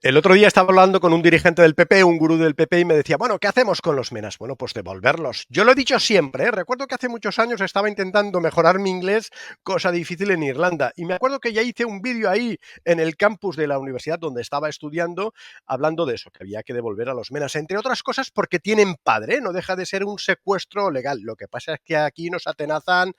El otro día estaba hablando con un dirigente del PP, un gurú del PP, y me decía, bueno, ¿qué hacemos con los menas? Bueno, pues devolverlos. Yo lo he dicho siempre, ¿eh? Recuerdo que hace muchos años estaba intentando mejorar mi inglés, cosa difícil en Irlanda, y me acuerdo que ya hice un vídeo ahí en el campus de la universidad donde estaba estudiando, hablando de eso, que había que devolver a los menas, entre otras cosas porque tienen padre, ¿eh? No deja de ser un secuestro legal. Lo que pasa es que aquí nos atenazan,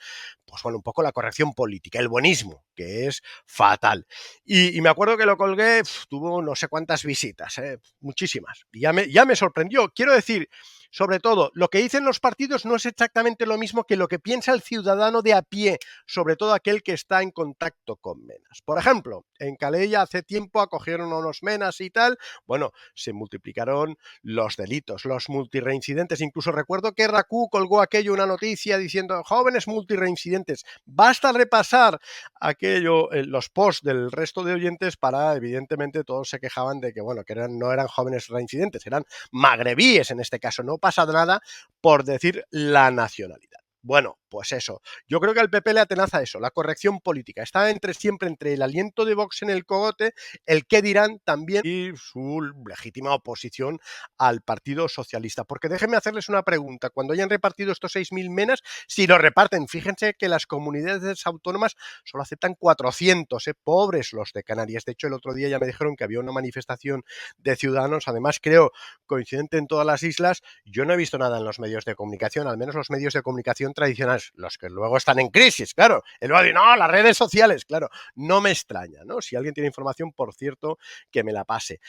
pues bueno, un poco la corrección política, el buenismo, que es fatal. Y me acuerdo que lo colgué, tuvo no sé cuántas visitas, muchísimas. Y ya me sorprendió. Quiero decir, sobre todo, lo que dicen los partidos no es exactamente lo mismo que lo que piensa el ciudadano de a pie, sobre todo aquel que está en contacto con menas. Por ejemplo, en Calella hace tiempo acogieron a unos menas y tal. Bueno, se multiplicaron los delitos, los multireincidentes. Incluso recuerdo que RACU colgó aquello, una noticia diciendo jóvenes multireincidentes. Basta repasar aquello, los posts del resto de oyentes para, evidentemente, todos se quejaban de que, bueno, que no eran jóvenes reincidentes, eran magrebíes en este caso. No pasa nada por decir la nacionalidad. Bueno, pues eso. Yo creo que al PP le atenaza eso, la corrección política. Está siempre entre el aliento de Vox en el cogote, el qué dirán también y su legítima oposición al Partido Socialista. Porque déjenme hacerles una pregunta. Cuando hayan repartido estos 6.000 menas, si lo reparten, fíjense que las comunidades autónomas solo aceptan 400, pobres los de Canarias. De hecho, el otro día ya me dijeron que había una manifestación de ciudadanos, además creo coincidente en todas las islas. Yo no he visto nada en los medios de comunicación, al menos los medios de comunicación tradicionales, los que luego están en crisis, claro. El odio, no, las redes sociales, claro, no me extraña, ¿no? Si alguien tiene información, por cierto, que me la pase.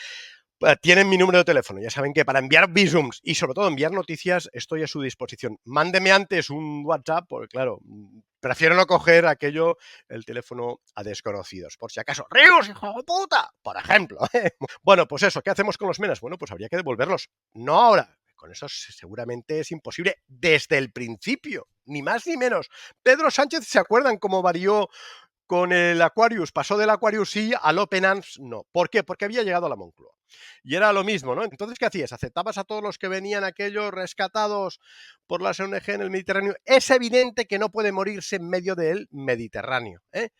Tienen mi número de teléfono, ya saben que para enviar visums y sobre todo enviar noticias estoy a su disposición. Mándeme antes un WhatsApp, porque claro, prefiero no coger aquello, el teléfono a desconocidos. Por si acaso, ¡Ríos, hijo de puta! Por ejemplo. Bueno, pues eso, ¿qué hacemos con los menas? Bueno, pues habría que devolverlos. No ahora. Con eso seguramente es imposible desde el principio, ni más ni menos. Pedro Sánchez, ¿se acuerdan cómo varió con el Aquarius? Pasó del Aquarius sí al Open Arms no. ¿Por qué? Porque había llegado a la Moncloa. Y era lo mismo, ¿no? Entonces, ¿qué hacías? ¿Aceptabas a todos los que venían aquellos rescatados por las ONG en el Mediterráneo? Es evidente que no puede morirse en medio del Mediterráneo, ¿eh?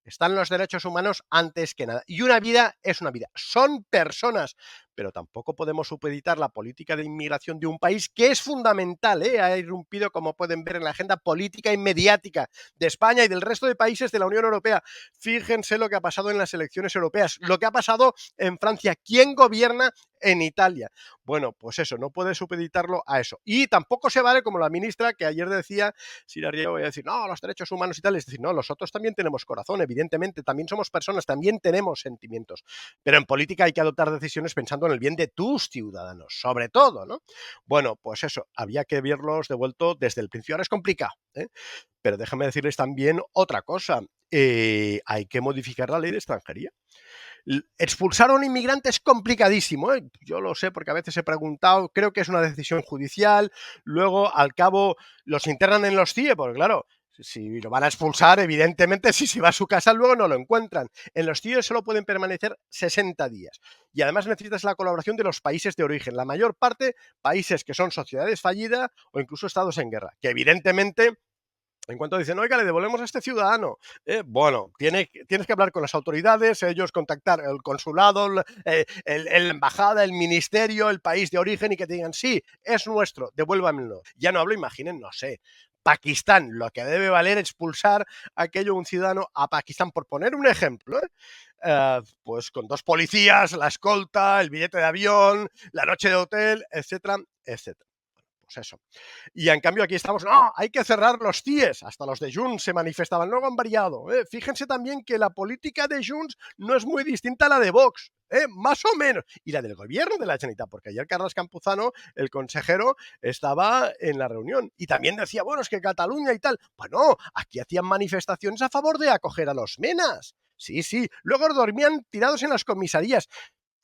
Están los derechos humanos antes que nada. Y una vida es una vida. Son personas, pero tampoco podemos supeditar la política de inmigración de un país que es fundamental, ¿eh? Ha irrumpido, como pueden ver, en la agenda política y mediática de España y del resto de países de la Unión Europea. Fíjense lo que ha pasado en las elecciones europeas, lo que ha pasado en Francia. ¿Quién gobierna en Italia? Bueno, pues eso, no puede supeditarlo a eso. Y tampoco se vale como la ministra que ayer decía, Sira Riego, voy a decir, no, los derechos humanos y tal. Es decir, no, nosotros también tenemos corazón, evidentemente, también somos personas, también tenemos sentimientos. Pero en política hay que adoptar decisiones pensando en el bien de tus ciudadanos, sobre todo, ¿no? Bueno, pues eso, había que verlos devuelto desde el principio. Ahora es complicado, ¿eh? Pero déjame decirles también otra cosa. Hay que modificar la ley de extranjería. Expulsar a un inmigrante es complicadísimo, ¿eh? Yo lo sé porque a veces he preguntado, creo que es una decisión judicial, luego al cabo los internan en los CIE, porque claro, si lo van a expulsar, evidentemente, si va a su casa luego no lo encuentran. En los CIE solo pueden permanecer 60 días. Y además necesitas la colaboración de los países de origen, la mayor parte países que son sociedades fallidas o incluso estados en guerra, que evidentemente en cuanto dicen, oiga, le devolvemos a este ciudadano, bueno, tienes que hablar con las autoridades, ellos contactar el consulado, la embajada, el ministerio, el país de origen y que te digan, sí, es nuestro, devuélvamelo. Ya no hablo, imaginen, no sé, Pakistán, lo que debe valer expulsar aquello un ciudadano a Pakistán, por poner un ejemplo, pues con 2 policías, la escolta, el billete de avión, la noche de hotel, etcétera, etcétera. Pues eso. Y en cambio aquí estamos, no, hay que cerrar los CIES. Hasta los de Junts se manifestaban, luego han variado. Fíjense también que la política de Junts no es muy distinta a la de Vox. Más o menos. Y la del gobierno de la Generalitat, porque ayer Carles Campuzano, el consejero, estaba en la reunión. Y también decía, bueno, es que Cataluña y tal. Bueno, aquí hacían manifestaciones a favor de acoger a los menas. Sí, sí. Luego dormían tirados en las comisarías.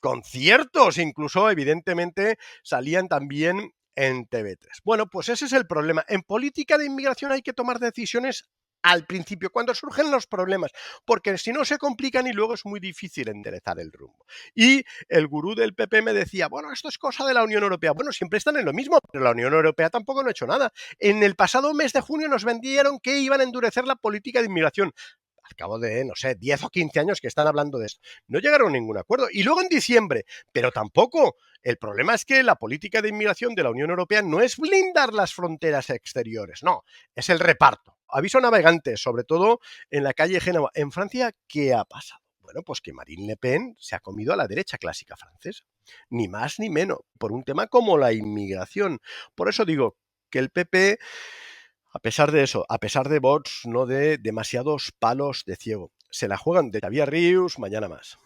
Conciertos, incluso, evidentemente, salían también en TV3. Bueno, pues ese es el problema. En política de inmigración hay que tomar decisiones al principio, cuando surgen los problemas, porque si no se complican y luego es muy difícil enderezar el rumbo. Y el gurú del PP me decía, bueno, esto es cosa de la Unión Europea. Bueno, siempre están en lo mismo, pero la Unión Europea tampoco no ha hecho nada. En el pasado mes de junio nos vendieron que iban a endurecer la política de inmigración. al cabo de, no sé, 10 o 15 años que están hablando de esto. No llegaron a ningún acuerdo. Y luego en diciembre, pero tampoco. El problema es que la política de inmigración de la Unión Europea no es blindar las fronteras exteriores, no, es el reparto. Aviso a navegantes, sobre todo en la calle Génova. En Francia, ¿qué ha pasado? Bueno, pues que Marine Le Pen se ha comido a la derecha clásica francesa. Ni más ni menos, por un tema como la inmigración. Por eso digo que el PP, a pesar de eso, a pesar de Vox, no de demasiados palos de ciego. Se la juegan de Xavier Rius, mañana más.